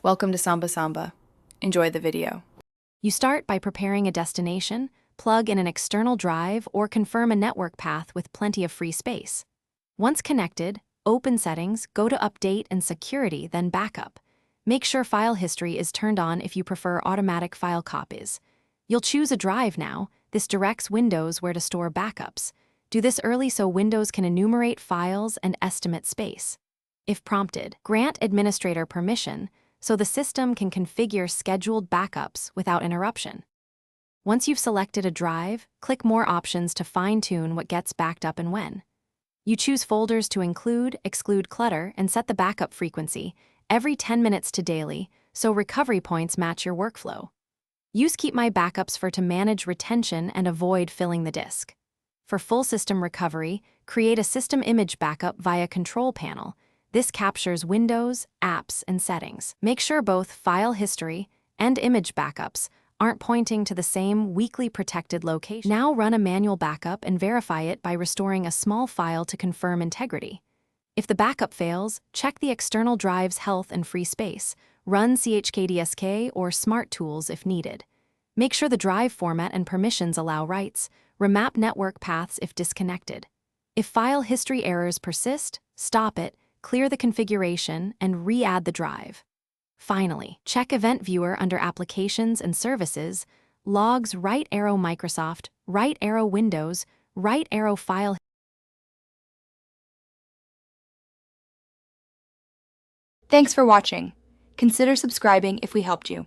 Welcome to Samba Samba. Enjoy the video. You start by preparing a destination, plug in an external drive, or confirm a network path with plenty of free space. Once connected, open Settings, go to Update and Security, then Backup. Make sure File History is turned on if you prefer automatic file copies. You'll choose a drive now. This directs Windows where to store backups. Do this early so Windows can enumerate files and estimate space. If prompted, grant administrator permission so the system can configure scheduled backups without interruption. Once you've selected a drive, click More Options to fine-tune what gets backed up and when. You choose folders to include, exclude clutter, and set the backup frequency every 10 minutes to daily so recovery points match your workflow. Use Keep My Backups to manage retention and avoid filling the disk. For full system recovery, create a system image backup via Control Panel. This captures Windows, apps, and settings. Make sure both file history and image backups aren't pointing to the same weakly protected location. Now run a manual backup and verify it by restoring a small file to confirm integrity. If the backup fails, check the external drive's health and free space. Run chkdsk or Smart Tools if needed. Make sure the drive format and permissions allow writes. Remap network paths if disconnected. If file history errors persist, stop it, clear the configuration, and re-add the drive. Finally, check Event Viewer under Applications and Services, Logs, right arrow Microsoft, right arrow Windows, right arrow File. Thanks for watching. Consider subscribing if we helped you.